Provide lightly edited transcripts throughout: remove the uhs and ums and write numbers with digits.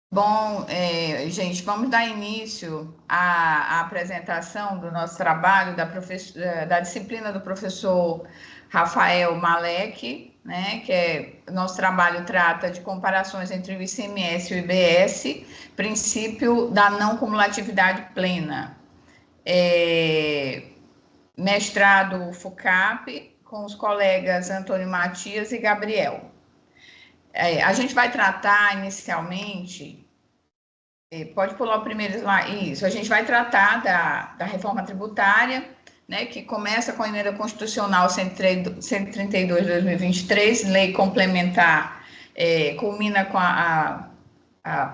Bom, gente, vamos dar início à apresentação do nosso trabalho, da disciplina do professor Rafael Malek, né, nosso trabalho trata de comparações entre o ICMS e o IBS, princípio da não cumulatividade plena. Mestrado FUCAP, com os colegas Antônio Matias e Gabriel. A gente vai tratar inicialmente. Pode pular o primeiro lá. Isso, a gente vai tratar da reforma tributária, né, que começa com a emenda constitucional 132 de 2023, lei complementar, culmina com a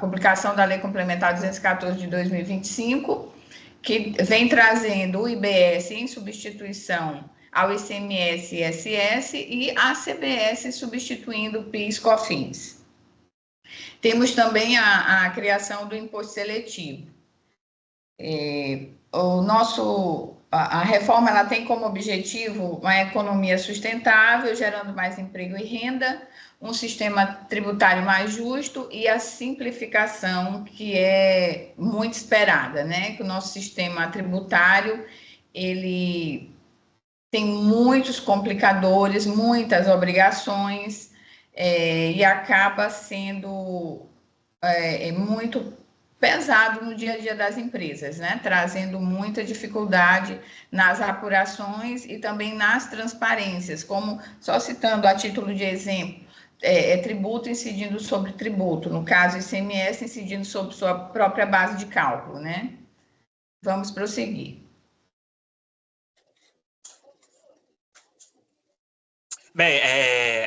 publicação da lei complementar 214 de 2025, que vem trazendo o IBS em substituição ao ICMS e ISS e a CBS substituindo o PIS/COFINS. Temos também a criação do imposto seletivo. A reforma ela tem como objetivo uma economia sustentável, gerando mais emprego e renda, um sistema tributário mais justo e a simplificação que é muito esperada, né? Que o nosso sistema tributário ele tem muitos complicadores, muitas obrigações, e acaba sendo muito pesado no dia a dia das empresas, né? Trazendo muita dificuldade nas apurações e também nas transparências, como, só citando a título de exemplo, tributo incidindo sobre tributo, no caso, ICMS incidindo sobre sua própria base de cálculo, né? Vamos prosseguir. Bem,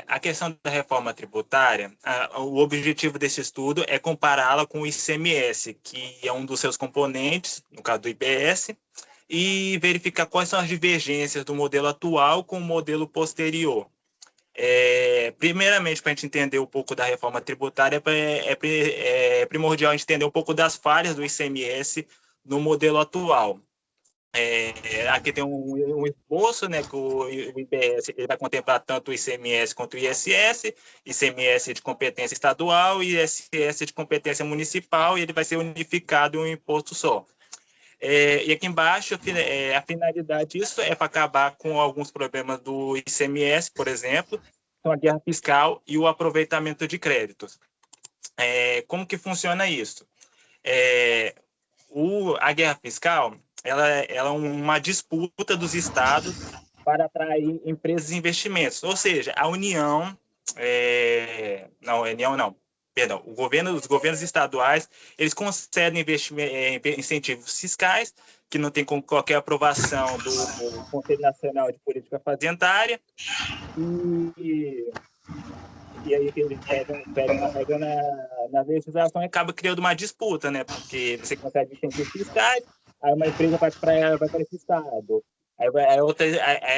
a questão da reforma tributária, o objetivo desse estudo é compará-la com o ICMS, que é um dos seus componentes, no caso do IBS, e verificar quais são as divergências do modelo atual com o modelo posterior. Primeiramente, para a gente entender um pouco da reforma tributária, é primordial a gente entender um pouco das falhas do ICMS no modelo atual. Aqui tem um esboço, né, que o IBS ele vai contemplar tanto o ICMS quanto o ISS, ICMS de competência estadual e ISS de competência municipal, e ele vai ser unificado em um imposto só. E aqui embaixo, a finalidade disso é para acabar com alguns problemas do ICMS, por exemplo, com a guerra fiscal e o aproveitamento de créditos. Como que funciona isso? A guerra fiscal ela é uma disputa dos estados para atrair empresas e investimentos. Ou seja, a União, perdão, os governos estaduais, eles concedem incentivos fiscais, que não tem qualquer aprovação do Conselho Nacional de Política Fazendária, e aí que eles pedem uma regra na legislação e acaba criando uma disputa, né? Porque você consegue incentivos fiscais, aí uma empresa vai para esse estado, aí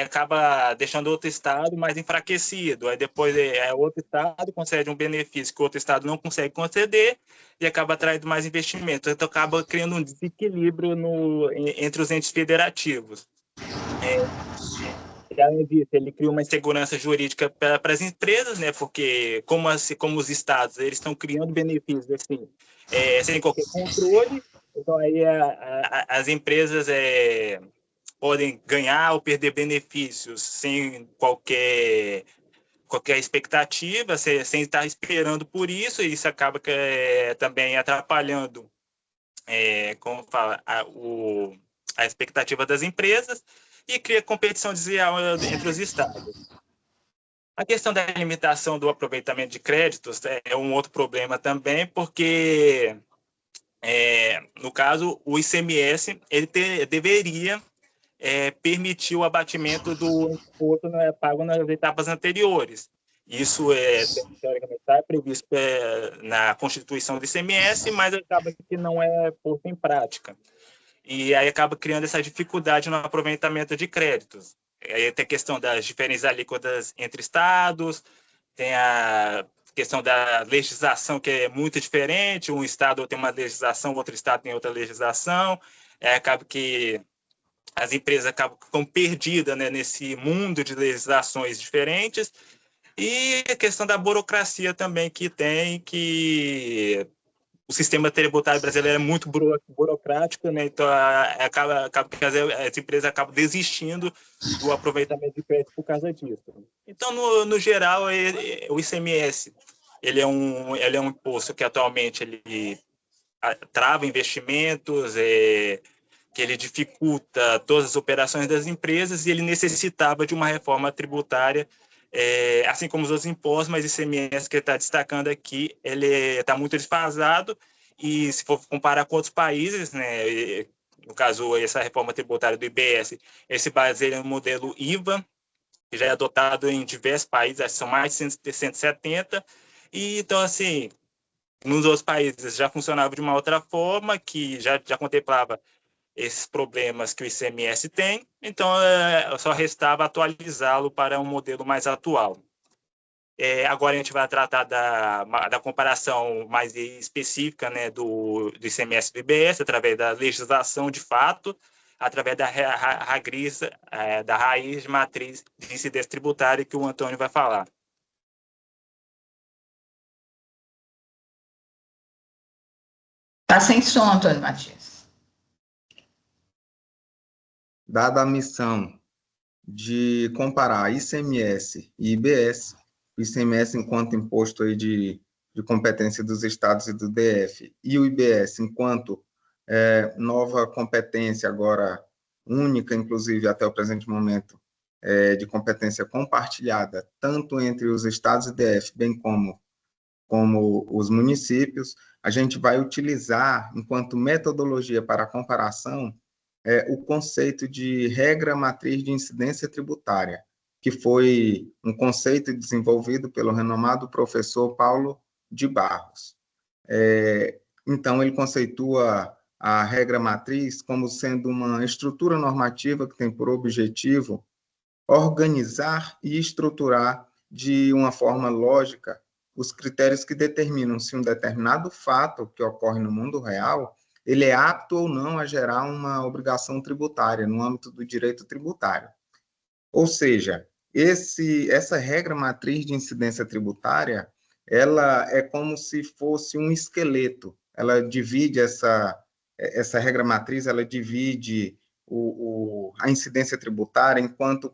acaba deixando outro estado mais enfraquecido, aí depois outro estado concede um benefício que o outro estado não consegue conceder e acaba atraindo mais investimentos. Então acaba criando um desequilíbrio entre os entes federativos. Além disso, ele cria uma insegurança jurídica para as empresas, né? Porque como os estados eles estão criando benefícios assim, sem qualquer controle, então aí as empresas podem ganhar ou perder benefícios sem qualquer expectativa, sem estar esperando por isso, e isso acaba também atrapalhando, como fala, a expectativa das empresas e cria competição desleal entre os estados. A questão da limitação do aproveitamento de créditos é um outro problema também, porque, no caso, o ICMS ele deveria permitir o abatimento do imposto pago nas etapas anteriores. Isso, teoricamente, está previsto na Constituição do ICMS, mas acaba que não é posto em prática. E aí acaba criando essa dificuldade no aproveitamento de créditos. Aí tem a questão das diferenças alíquotas entre estados, tem a questão da legislação que é muito diferente, um estado tem uma legislação, outro estado tem outra legislação, acaba que as empresas ficam perdidas, né, nesse mundo de legislações diferentes, e a questão da burocracia também que o sistema tributário brasileiro é muito burocrático, né? Então acaba que as empresas acabam desistindo do aproveitamento de crédito por causa disso. Então, no geral, o ICMS ele é um imposto que atualmente ele trava investimentos, que ele dificulta todas as operações das empresas e ele necessitava de uma reforma tributária, assim como os outros impostos, mas o ICMS que ele está destacando aqui, ele está muito desfasado e se for comparar com outros países, né, no caso, essa reforma tributária do IBS, ele se baseia no modelo IVA, que já é adotado em diversos países, acho que são mais de 170, e então, assim, nos outros países já funcionava de uma outra forma, que já contemplava esses problemas que o ICMS tem, então só restava atualizá-lo para um modelo mais atual. Agora a gente vai tratar da comparação mais específica, né, do ICMS do IBS, através da legislação de fato, através da raiz de matriz de incidência tributária que o Antônio vai falar. Está sem som, Antônio Matias. Dada a missão de comparar ICMS e IBS, o ICMS enquanto imposto aí de competência dos estados e do DF, e o IBS enquanto nova competência agora única, inclusive até o presente momento, de competência compartilhada, tanto entre os estados e DF, bem como os municípios, a gente vai utilizar, enquanto metodologia para a comparação, o conceito de regra matriz de incidência tributária, que foi um conceito desenvolvido pelo renomado professor Paulo de Barros. Então, ele conceitua a regra matriz como sendo uma estrutura normativa que tem por objetivo organizar e estruturar de uma forma lógica os critérios que determinam se um determinado fato que ocorre no mundo real ele é apto ou não a gerar uma obrigação tributária no âmbito do direito tributário. Ou seja, essa regra matriz de incidência tributária, ela é como se fosse um esqueleto. Ela divide essa regra matriz, ela divide a incidência tributária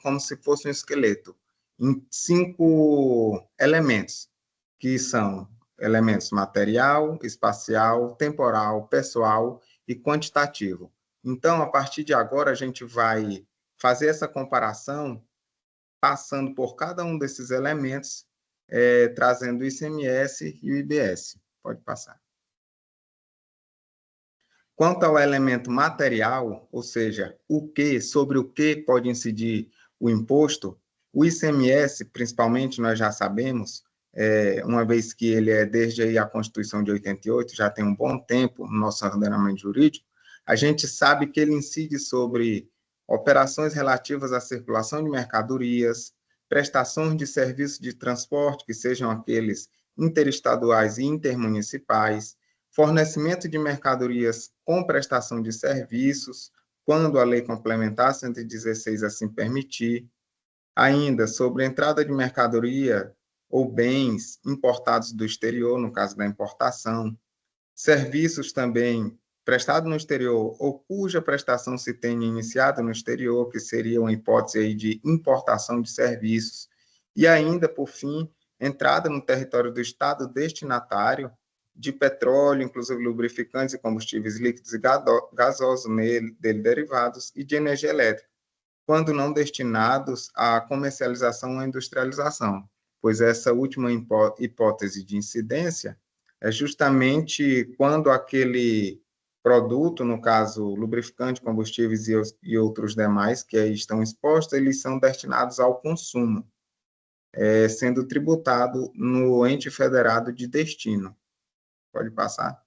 como se fosse um esqueleto, em 5 elementos, que são elementos material, espacial, temporal, pessoal e quantitativo. Então, a partir de agora, a gente vai fazer essa comparação passando por cada um desses elementos, trazendo o ICMS e o IBS. Pode passar. Quanto ao elemento material, ou seja, sobre o que pode incidir o imposto, o ICMS, principalmente, nós já sabemos, uma vez que ele é desde aí a Constituição de 88, já tem um bom tempo no nosso ordenamento jurídico, a gente sabe que ele incide sobre operações relativas à circulação de mercadorias, prestações de serviços de transporte, que sejam aqueles interestaduais e intermunicipais, fornecimento de mercadorias com prestação de serviços, quando a Lei Complementar 116 assim permitir, ainda sobre entrada de mercadoria ou bens importados do exterior, no caso da importação, serviços também prestados no exterior ou cuja prestação se tenha iniciado no exterior, que seria uma hipótese aí de importação de serviços, e ainda, por fim, entrada no território do Estado destinatário de petróleo, inclusive lubrificantes e combustíveis líquidos e gasosos dele derivados, e de energia elétrica, quando não destinados à comercialização ou industrialização, pois essa última hipótese de incidência é justamente quando aquele produto, no caso, lubrificante, combustíveis e outros demais que aí estão expostos, eles são destinados ao consumo, sendo tributado no ente federado de destino. Pode passar.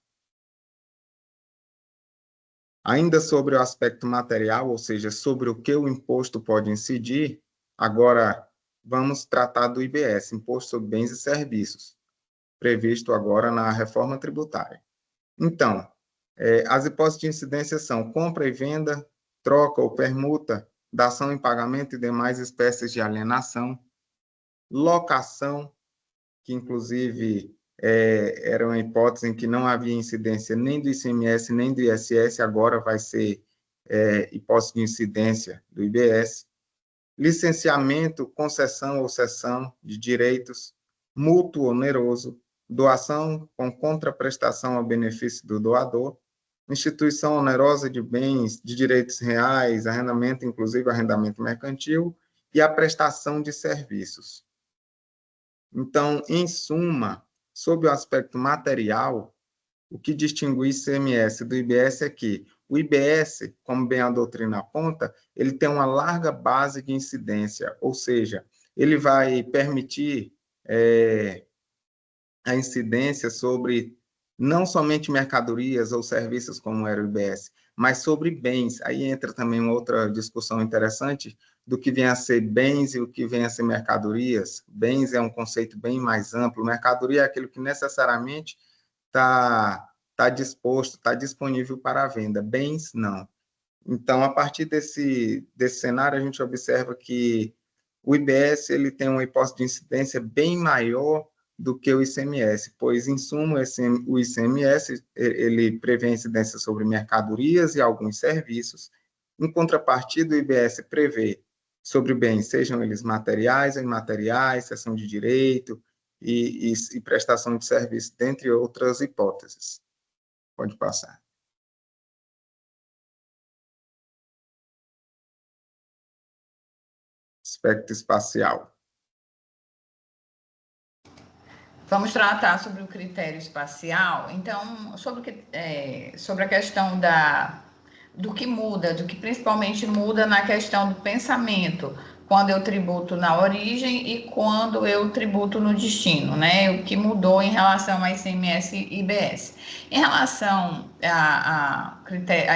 Ainda sobre o aspecto material, ou seja, sobre o que o imposto pode incidir, agora vamos tratar do IBS, Imposto sobre Bens e Serviços, previsto agora na reforma tributária. Então, as hipóteses de incidência são compra e venda, troca ou permuta, dação em pagamento e demais espécies de alienação, locação, que inclusive era uma hipótese em que não havia incidência nem do ICMS nem do ISS, agora vai ser hipótese de incidência do IBS. Licenciamento, concessão ou cessão de direitos, mútuo oneroso, doação com contraprestação ao benefício do doador, instituição onerosa de bens, de direitos reais, arrendamento, inclusive arrendamento mercantil, e a prestação de serviços. Então, em suma, sob o aspecto material, o que distingue o ICMS do IBS é que o IBS, como bem a doutrina aponta, ele tem uma larga base de incidência, ou seja, ele vai permitir a incidência sobre não somente mercadorias ou serviços como era o IBS, mas sobre bens. Aí entra também uma outra discussão interessante do que vem a ser bens e o que vem a ser mercadorias. Bens é um conceito bem mais amplo, mercadoria é aquilo que necessariamente está disposto, está disponível para a venda. Bens, não. Então, a partir desse cenário, a gente observa que o IBS ele tem uma hipótese de incidência bem maior do que o ICMS, pois, em suma, o ICMS ele prevê a incidência sobre mercadorias e alguns serviços. Em contrapartida, o IBS prevê sobre bens, sejam eles materiais ou imateriais, cessão de direito e prestação de serviço, dentre outras hipóteses. Pode passar. Aspecto espacial. Vamos tratar sobre o critério espacial. Então, sobre a questão do que muda, do que principalmente muda na questão do pensamento, quando eu tributo na origem e quando eu tributo no destino, né? O que mudou em relação a ICMS e IBS. Em relação a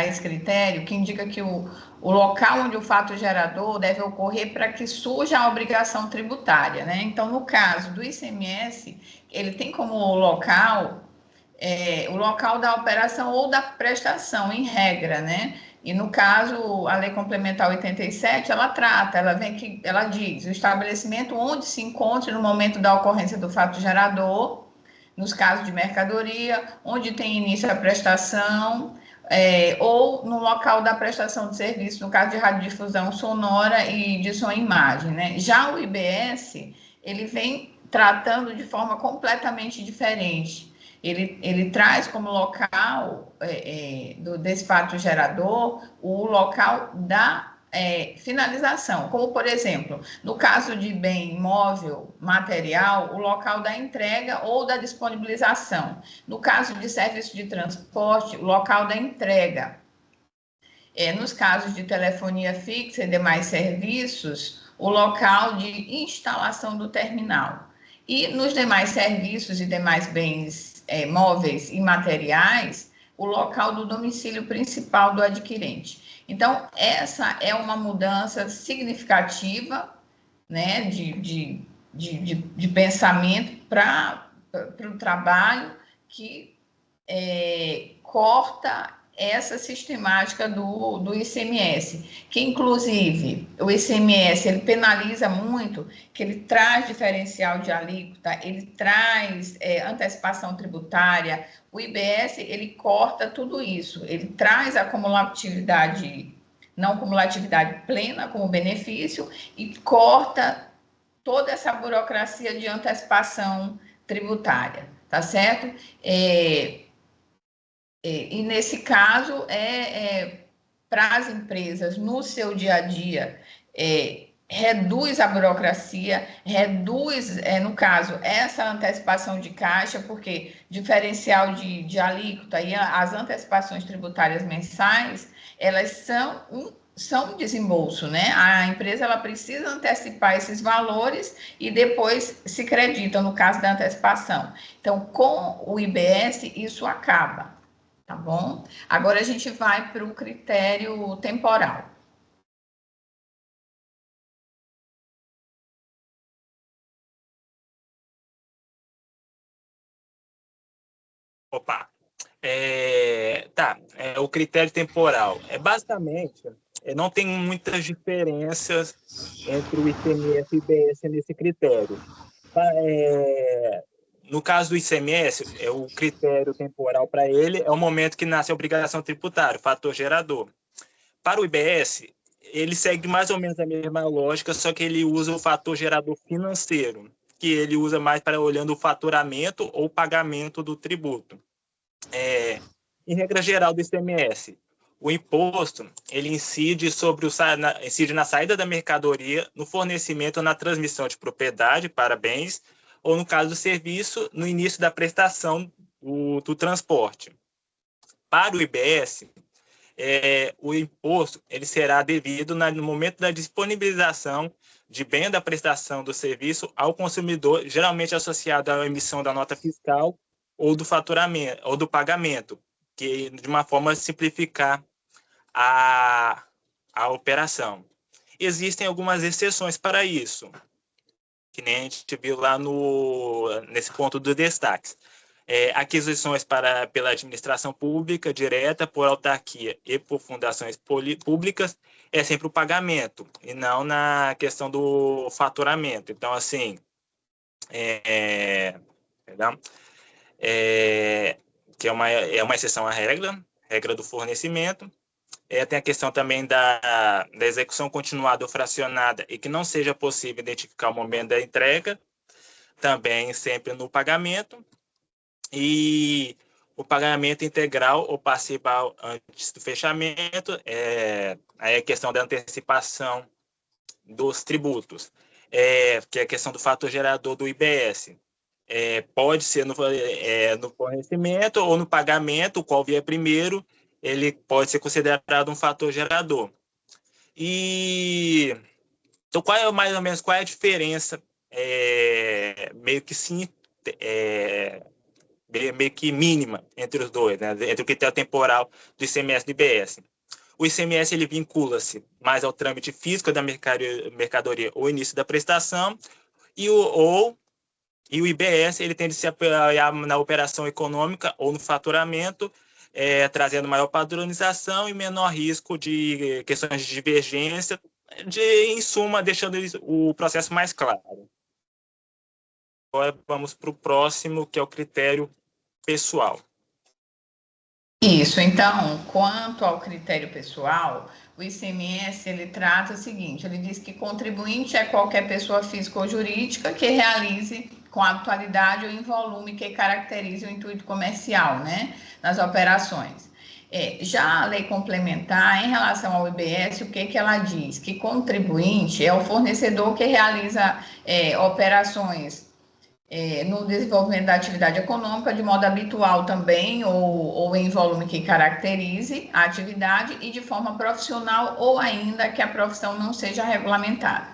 esse critério, que indica que o local onde o fato gerador deve ocorrer para que surja a obrigação tributária, né? Então, no caso do ICMS, ele tem como local o local da operação ou da prestação, em regra, né? E no caso, a Lei Complementar 87, ela diz o estabelecimento onde se encontre no momento da ocorrência do fato gerador, nos casos de mercadoria, onde tem início a prestação, ou no local da prestação de serviço, no caso de radiodifusão sonora e de som e imagem, né? Já o IBS, ele vem tratando de forma completamente diferente. Ele traz como local desse fato gerador o local da finalização, como, por exemplo, no caso de bem imóvel material, o local da entrega ou da disponibilização. No caso de serviço de transporte, o local da entrega. Nos casos de telefonia fixa e demais serviços, o local de instalação do terminal. E nos demais serviços e demais bens móveis e materiais, o local do domicílio principal do adquirente. Então, essa é uma mudança significativa, né, de pensamento para o trabalho que corta essa sistemática do ICMS, que inclusive o ICMS ele penaliza muito, que ele traz diferencial de alíquota, ele traz antecipação tributária. O IBS ele corta tudo isso, ele traz a não cumulatividade plena como benefício e corta toda essa burocracia de antecipação tributária, tá certo? E nesse caso, para as empresas, no seu dia a dia, reduz a burocracia, reduz, no caso, essa antecipação de caixa, porque diferencial de alíquota e as antecipações tributárias mensais, elas são um desembolso, né? A empresa ela precisa antecipar esses valores e depois se credita, no caso da antecipação. Então, com o IBS, isso acaba. Tá bom? Agora a gente vai para o critério temporal. Opa! O critério temporal. Basicamente, não tem muitas diferenças entre o ICMS e o IBS nesse critério. no caso do ICMS, o critério temporal para ele é o momento que nasce a obrigação tributária, o fator gerador. Para o IBS, ele segue mais ou menos a mesma lógica, só que ele usa o fator gerador financeiro, que ele usa mais para olhando o faturamento ou pagamento do tributo. Em regra geral do ICMS, o imposto ele incide na saída da mercadoria, no fornecimento ou na transmissão de propriedade para bens, ou no caso do serviço, no início da prestação do transporte. Para o IBS, o imposto ele será devido no momento da disponibilização de bem da prestação do serviço ao consumidor, geralmente associado à emissão da nota fiscal ou do faturamento ou do pagamento, que de uma forma simplificar a operação. Existem algumas exceções para isso, que nem a gente viu lá nesse ponto dos destaques. Aquisições pela administração pública direta, por autarquia e por fundações públicas, é sempre o pagamento, e não na questão do faturamento. Então, assim, que é uma exceção à regra do fornecimento. Tem a questão também da execução continuada ou fracionada e que não seja possível identificar o momento da entrega, também sempre no pagamento. E o pagamento integral ou parcial antes do fechamento, aí a questão da antecipação dos tributos, que é a questão do fator gerador do IBS. Pode ser no fornecimento ou no pagamento, o qual vier primeiro, ele pode ser considerado um fator gerador. Então, mais ou menos, qual é a diferença meio que mínima entre os dois, né? Entre o critério temporal do ICMS e do IBS? O ICMS ele vincula-se mais ao trâmite físico da mercadoria ou início da prestação, e o IBS ele tende a se apoiar na operação econômica ou no faturamento, trazendo maior padronização e menor risco de questões de divergência, em suma, deixando o processo mais claro. Agora vamos para o próximo, que é o critério pessoal. Isso, então, quanto ao critério pessoal, o ICMS, ele trata o seguinte, ele diz que contribuinte é qualquer pessoa física ou jurídica que realize com habitualidade ou em volume que caracterize o intuito comercial, né, nas operações. Já a lei complementar, em relação ao IBS, o que ela diz? Que contribuinte é o fornecedor que realiza operações no desenvolvimento da atividade econômica de modo habitual também, ou em volume que caracterize a atividade e de forma profissional, ou ainda que a profissão não seja regulamentada.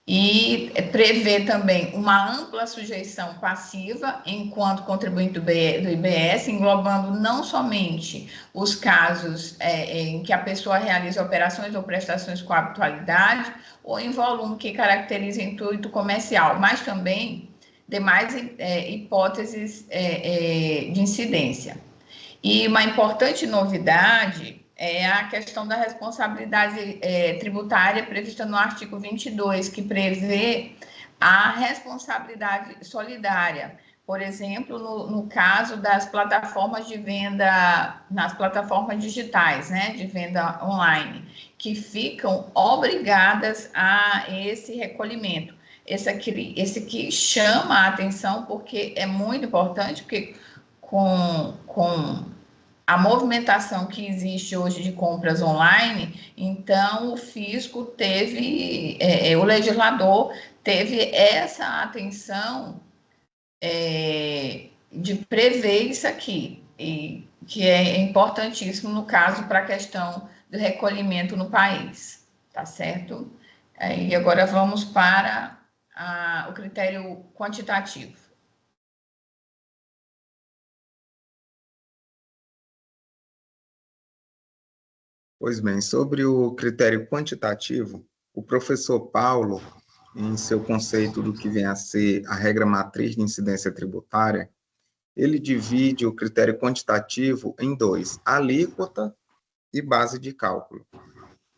E prevê também uma ampla sujeição passiva enquanto contribuinte do IBS, englobando não somente os casos em que a pessoa realiza operações ou prestações com habitualidade ou em volume que caracteriza intuito comercial, mas também demais hipóteses de incidência. E uma importante novidade é a questão da responsabilidade tributária prevista no artigo 22, que prevê a responsabilidade solidária. Por exemplo, no caso das plataformas de venda, nas plataformas digitais, né, de venda online, que ficam obrigadas a esse recolhimento. Esse aqui chama a atenção porque é muito importante, porque com a movimentação que existe hoje de compras online, então o fisco teve, o legislador teve essa atenção de prever isso aqui, e que é importantíssimo no caso para a questão do recolhimento no país, tá certo? E agora vamos para o critério quantitativo. Pois bem, sobre o critério quantitativo, o professor Paulo, em seu conceito do que vem a ser a regra matriz de incidência tributária, ele divide o critério quantitativo em dois, alíquota e base de cálculo.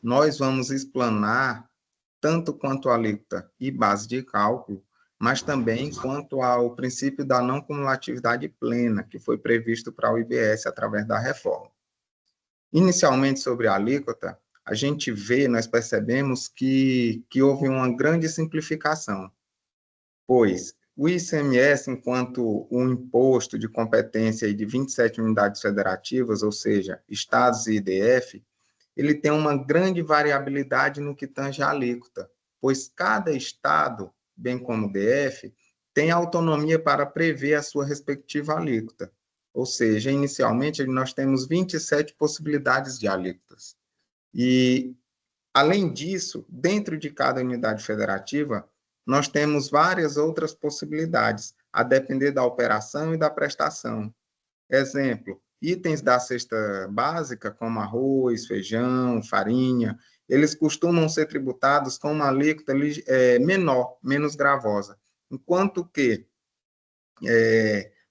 Nós vamos explanar, tanto quanto alíquota e base de cálculo, mas também quanto ao princípio da não cumulatividade plena, que foi previsto para o IBS através da reforma. Inicialmente, sobre a alíquota, a gente nós percebemos que houve uma grande simplificação, pois o ICMS, enquanto um imposto de competência de 27 unidades federativas, ou seja, estados e IDF, ele tem uma grande variabilidade no que tange à alíquota, pois cada estado, bem como o DF, tem autonomia para prever a sua respectiva alíquota. Ou seja, inicialmente nós temos 27 possibilidades de alíquotas. E, além disso, dentro de cada unidade federativa, nós temos várias outras possibilidades, a depender da operação e da prestação. Exemplo, itens da cesta básica, como arroz, feijão, farinha, eles costumam ser tributados com uma alíquota menor, menos gravosa, enquanto que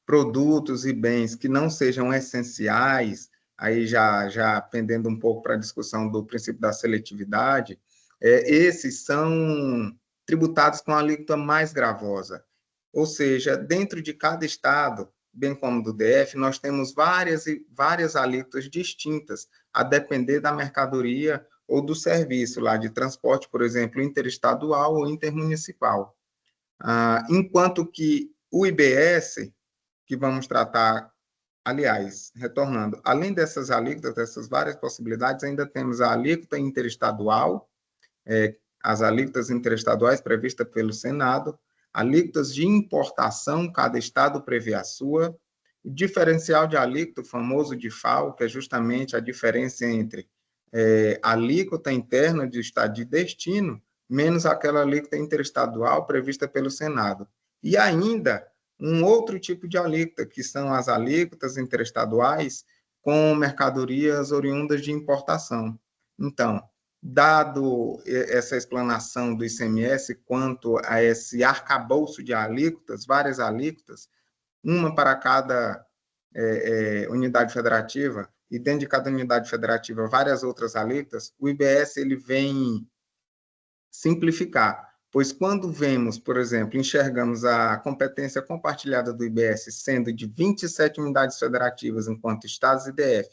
produtos e bens que não sejam essenciais, aí já pendendo um pouco para a discussão do princípio da seletividade, esses são tributados com a alíquota mais gravosa. Ou seja, dentro de cada estado, bem como do DF, nós temos várias alíquotas distintas, a depender da mercadoria ou do serviço lá de transporte, por exemplo, interestadual ou intermunicipal. Enquanto que o IBS, que vamos tratar, aliás, retornando, além dessas alíquotas, dessas várias possibilidades, ainda temos a alíquota interestadual, as alíquotas interestaduais previstas pelo Senado, alíquotas de importação, cada estado prevê a sua, o diferencial de alíquota, o famoso DIFAL, que é justamente a diferença entre a alíquota interna do estado de destino, menos aquela alíquota interestadual prevista pelo Senado. E ainda um outro tipo de alíquota, que são as alíquotas interestaduais com mercadorias oriundas de importação. Então, dado essa explanação do ICMS quanto a esse arcabouço de alíquotas, várias alíquotas, uma para cada unidade federativa, e dentro de cada unidade federativa várias outras alíquotas, o IBS ele vem simplificar, pois quando vemos, por exemplo, enxergamos a competência compartilhada do IBS sendo de 27 unidades federativas enquanto estados e DF,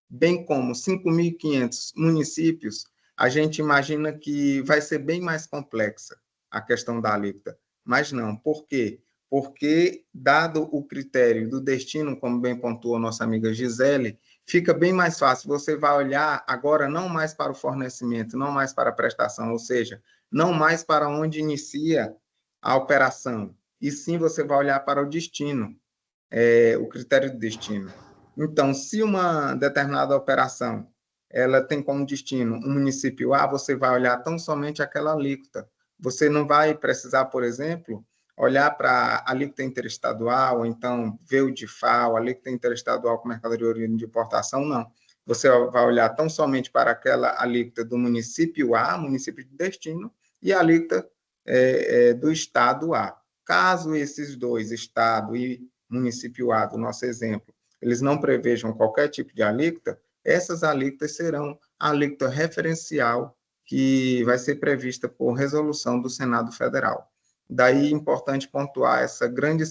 bem como 5.500 municípios, a gente imagina que vai ser bem mais complexa a questão da alíquota. Mas não. Por quê? Porque, dado o critério do destino, como bem pontuou nossa amiga Gisele, fica bem mais fácil. Você vai olhar agora não mais para o fornecimento, não mais para a prestação, ou seja, não mais para onde inicia a operação, e sim você vai olhar para o destino, o critério do destino. Então, se uma determinada operação ela tem como destino um município A, você vai olhar tão somente aquela alíquota. Você não vai precisar, por exemplo, olhar para a alíquota interestadual, ou então ver o DIFAL, a alíquota interestadual com mercadoria oriunda de importação, não. Você vai olhar tão somente para aquela alíquota do município A, município de destino, e a alíquota do estado A. Caso esses dois, estado e município A, do nosso exemplo, eles não prevejam qualquer tipo de alíquota, essas alíquotas serão a alíquota referencial que vai ser prevista por resolução do Senado Federal. Daí é importante pontuar essa grande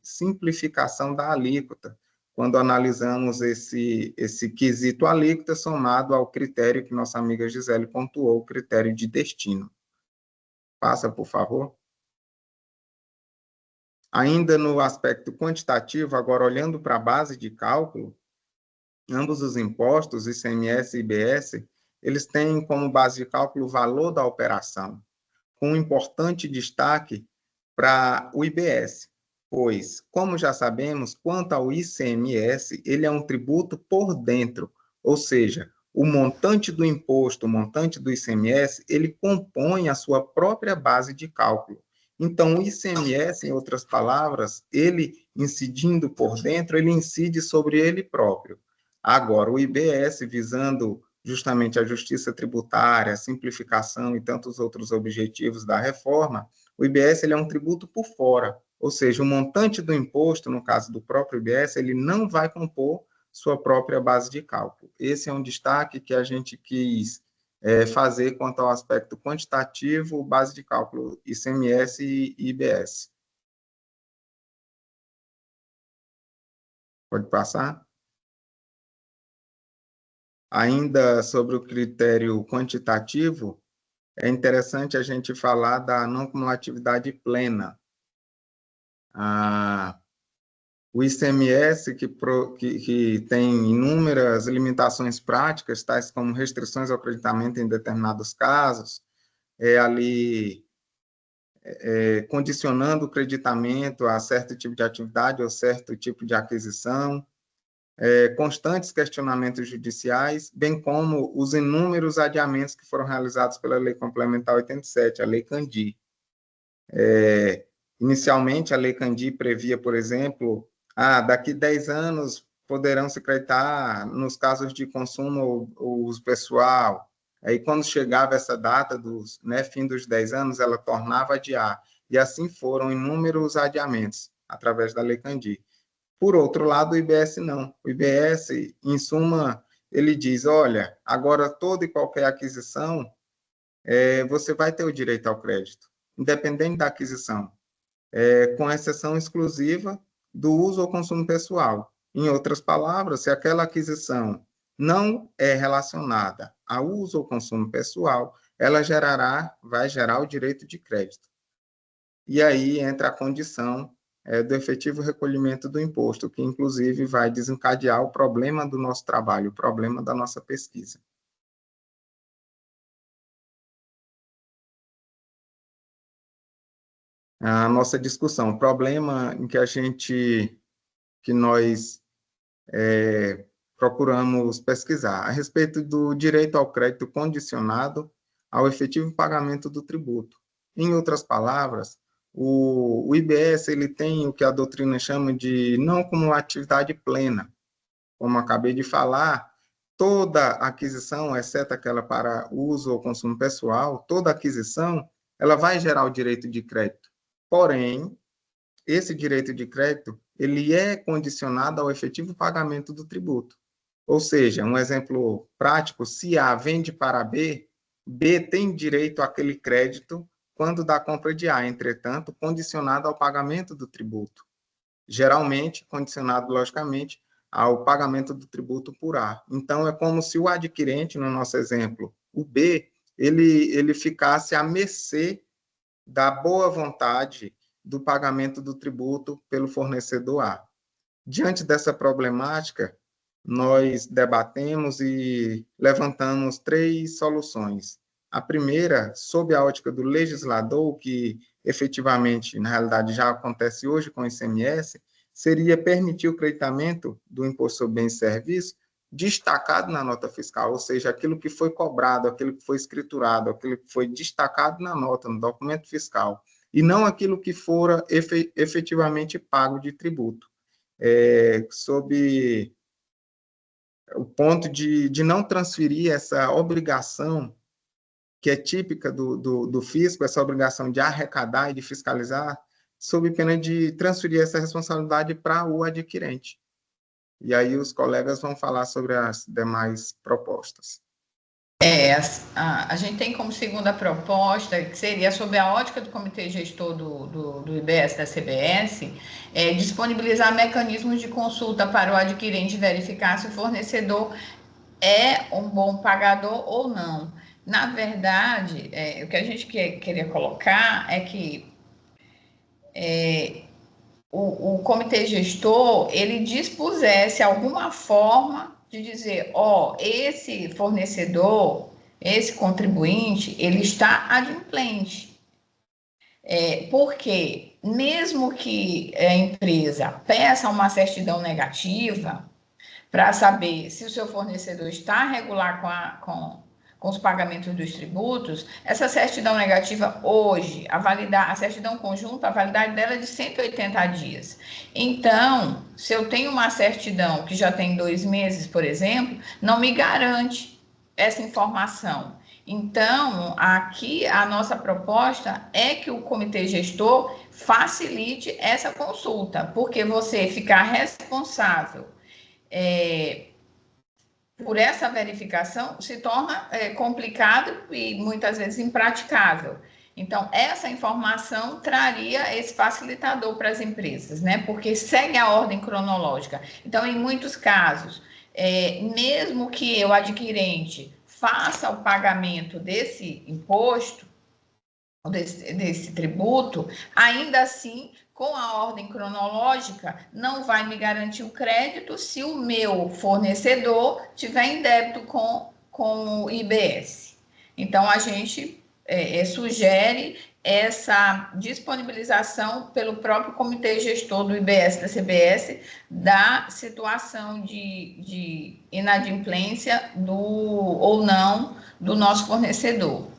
simplificação da alíquota, quando analisamos esse quesito alíquota somado ao critério que nossa amiga Gisele pontuou, o critério de destino. Passa, por favor. Ainda no aspecto quantitativo, agora olhando para a base de cálculo, ambos os impostos, ICMS e IBS, eles têm como base de cálculo o valor da operação, com um importante destaque para o IBS, pois, como já sabemos, quanto ao ICMS, ele é um tributo por dentro, ou seja, o montante do imposto, o montante do ICMS, ele compõe a sua própria base de cálculo. Então, o ICMS, em outras palavras, ele incidindo por dentro, ele incide sobre ele próprio. Agora, o IBS, visando justamente a justiça tributária, a simplificação e tantos outros objetivos da reforma, o IBS ele é um tributo por fora, ou seja, o montante do imposto, no caso do próprio IBS, ele não vai compor sua própria base de cálculo. Esse é um destaque que a gente quis fazer quanto ao aspecto quantitativo, base de cálculo ICMS e IBS. Pode passar? Ainda sobre o critério quantitativo, é interessante a gente falar da não cumulatividade plena. O ICMS, que tem inúmeras limitações práticas, tais como restrições ao creditamento em determinados casos, condicionando o creditamento a certo tipo de atividade ou certo tipo de aquisição, constantes questionamentos judiciais, bem como os inúmeros adiamentos que foram realizados pela Lei Complementar 87, a Lei Candir. Inicialmente, a Lei Candir previa, por exemplo, daqui 10 anos poderão se creditar nos casos de consumo ou uso pessoal. Aí, quando chegava essa data, fim dos 10 anos, ela tornava a adiar. E assim foram inúmeros adiamentos, através da Lei Candir. Por outro lado, o IBS não. O IBS, em suma, ele diz, olha, agora toda e qualquer aquisição, você vai ter o direito ao crédito, independente da aquisição, com exceção exclusiva do uso ou consumo pessoal. Em outras palavras, se aquela aquisição não é relacionada a uso ou consumo pessoal, ela vai gerar o direito de crédito. E aí entra a condição do efetivo recolhimento do imposto, que inclusive vai desencadear o problema do nosso trabalho, o problema da nossa pesquisa. A nossa discussão, o problema em que nós procuramos pesquisar, a respeito do direito ao crédito condicionado ao efetivo pagamento do tributo. Em outras palavras, o IBS ele tem o que a doutrina chama de não cumulatividade plena. Como acabei de falar, toda aquisição, exceto aquela para uso ou consumo pessoal, toda aquisição, ela vai gerar o direito de crédito. Porém, esse direito de crédito, ele é condicionado ao efetivo pagamento do tributo. Ou seja, um exemplo prático, se A vende para B, B tem direito àquele crédito quando da compra de A, entretanto, condicionado ao pagamento do tributo. Geralmente, condicionado, logicamente, ao pagamento do tributo por A. Então, é como se o adquirente, no nosso exemplo, o B, ele ficasse à mercê da boa vontade do pagamento do tributo pelo fornecedor A. Diante dessa problemática, nós debatemos e levantamos 3 soluções. A primeira, sob a ótica do legislador, que efetivamente, na realidade, já acontece hoje com o ICMS, seria permitir o creditamento do imposto sobre bens e serviços destacado na nota fiscal, ou seja, aquilo que foi cobrado, aquilo que foi escriturado, aquilo que foi destacado na nota, no documento fiscal, e não aquilo que fora efetivamente pago de tributo. Sob o ponto de não transferir essa obrigação que é típica do fisco, essa obrigação de arrecadar e de fiscalizar, sob pena de transferir essa responsabilidade para o adquirente. E aí os colegas vão falar sobre as demais propostas. A gente tem como segunda proposta, que seria sob a ótica do Comitê Gestor do IBS da CBS, disponibilizar mecanismos de consulta para o adquirente verificar se o fornecedor é um bom pagador ou não. Na verdade, o que a gente queria colocar é que o Comitê Gestor, ele dispusesse alguma forma de dizer, esse fornecedor, esse contribuinte, ele está adimplente. Porque, mesmo que a empresa peça uma certidão negativa para saber se o seu fornecedor está regular com os pagamentos dos tributos, essa certidão negativa hoje, a certidão conjunta, a validade dela é de 180 dias. Então, se eu tenho uma certidão que já tem 2 meses, por exemplo, não me garante essa informação. Então, aqui a nossa proposta é que o comitê gestor facilite essa consulta, porque você ficar responsável por essa verificação, se torna complicado e muitas vezes impraticável. Então, essa informação traria esse facilitador para as empresas, né? Porque segue a ordem cronológica. Então, em muitos casos, mesmo que o adquirente faça o pagamento desse imposto, desse tributo, ainda assim, com a ordem cronológica, não vai me garantir o crédito se o meu fornecedor tiver em débito com o IBS. Então, a gente sugere essa disponibilização pelo próprio comitê gestor do IBS da CBS da situação de inadimplência ou não do nosso fornecedor.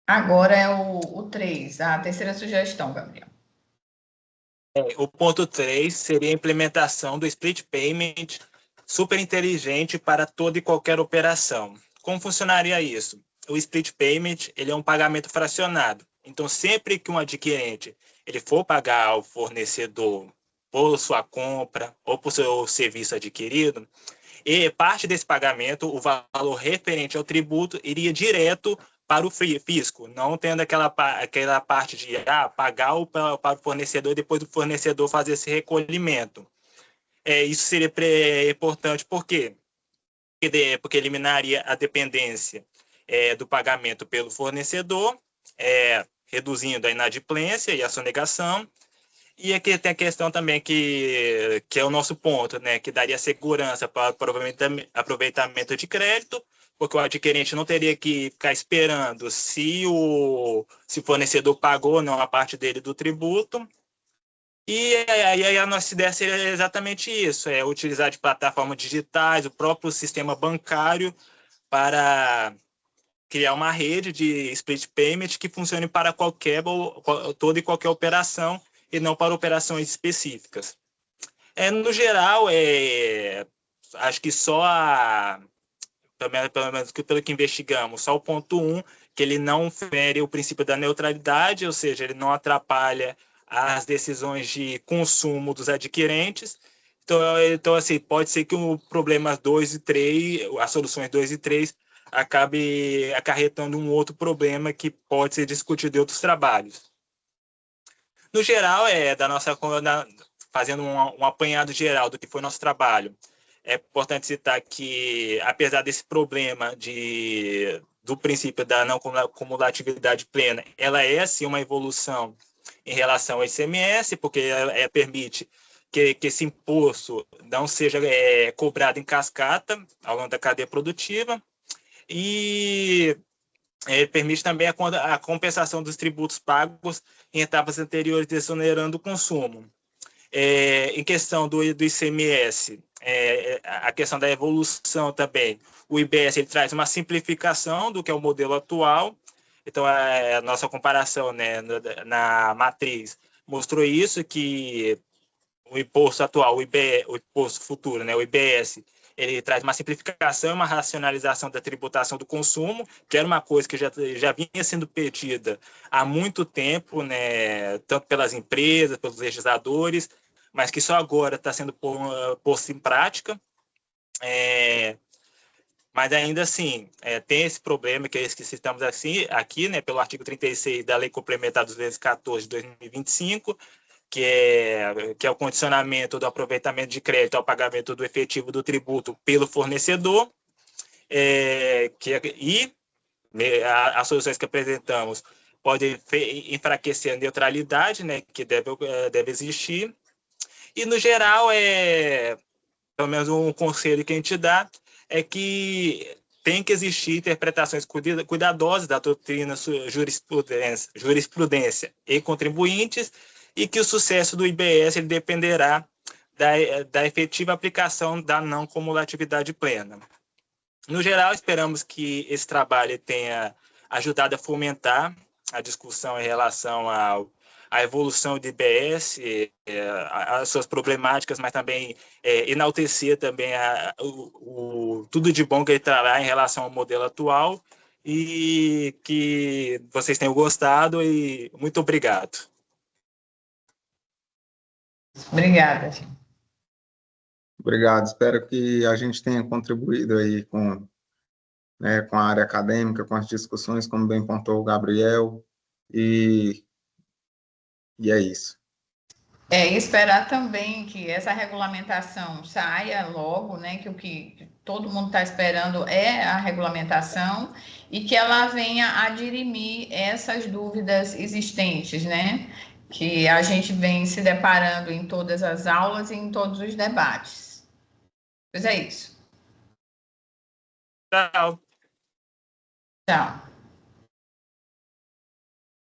Agora é o 3, a terceira sugestão, Gabriel. O ponto 3 seria a implementação do split payment super inteligente para toda e qualquer operação. Como funcionaria isso? O split payment ele é um pagamento fracionado. Então, sempre que um adquirente ele for pagar ao fornecedor por sua compra ou por seu serviço adquirido, e parte desse pagamento, o valor referente ao tributo, iria direto para o fisco, não tendo aquela parte de pagar para o fornecedor e depois do fornecedor fazer esse recolhimento. Isso seria importante, por quê? Porque eliminaria a dependência do pagamento pelo fornecedor, reduzindo a inadimplência e a sonegação. E aqui tem a questão também que é o nosso ponto, né, que daria segurança para o aproveitamento de crédito, porque o adquirente não teria que ficar esperando se o fornecedor pagou ou não a parte dele do tributo. E aí a nossa ideia seria exatamente isso, utilizar de plataformas digitais, o próprio sistema bancário para criar uma rede de split payment que funcione para toda e qualquer operação e não para operações específicas. No geral, acho que pelo menos pelo que investigamos, só o ponto 1, que ele não fere o princípio da neutralidade, ou seja, ele não atrapalha as decisões de consumo dos adquirentes. Então assim, pode ser que o problema 2 e 3, as soluções 2 e 3, acabe acarretando um outro problema que pode ser discutido em outros trabalhos. No geral, fazendo um apanhado geral do que foi nosso trabalho, é importante citar que, apesar desse problema do princípio da não cumulatividade plena, ela é, sim, uma evolução em relação ao ICMS, porque ela permite que esse imposto não seja cobrado em cascata ao longo da cadeia produtiva e permite também a compensação dos tributos pagos em etapas anteriores, desonerando o consumo. Em questão do ICMS, a questão da evolução também, o IBS ele traz uma simplificação do que é o modelo atual. Então, a nossa comparação, né, na matriz mostrou isso, que o imposto atual, o imposto futuro, né, o IBS, ele traz uma simplificação e uma racionalização da tributação do consumo, que era uma coisa que já vinha sendo pedida há muito tempo, né, tanto pelas empresas, pelos legisladores, mas que só agora está sendo posto em prática. Mas ainda assim, tem esse problema que citamos aqui, né, pelo artigo 36 da Lei Complementar 214 de 2025, que é o condicionamento do aproveitamento de crédito ao pagamento do efetivo do tributo pelo fornecedor, as soluções que apresentamos podem enfraquecer a neutralidade, né, que deve existir, e no geral, pelo menos um conselho que a gente dá, é que tem que existir interpretações cuidadosas da doutrina, jurisprudência e contribuintes, e que o sucesso do IBS ele dependerá da efetiva aplicação da não cumulatividade plena. No geral, esperamos que esse trabalho tenha ajudado a fomentar a discussão em relação à evolução do IBS, as suas problemáticas, mas também enaltecer também tudo de bom que ele trará em relação ao modelo atual, e que vocês tenham gostado, e muito obrigado. Obrigada, gente. Obrigado. Espero que a gente tenha contribuído aí com a área acadêmica, com as discussões, como bem pontuou o Gabriel, e é isso. E esperar também que essa regulamentação saia logo, né? Que o que todo mundo está esperando é a regulamentação e que ela venha a dirimir essas dúvidas existentes, né? Que a gente vem se deparando em todas as aulas e em todos os debates. Pois é isso. Tchau. Tchau.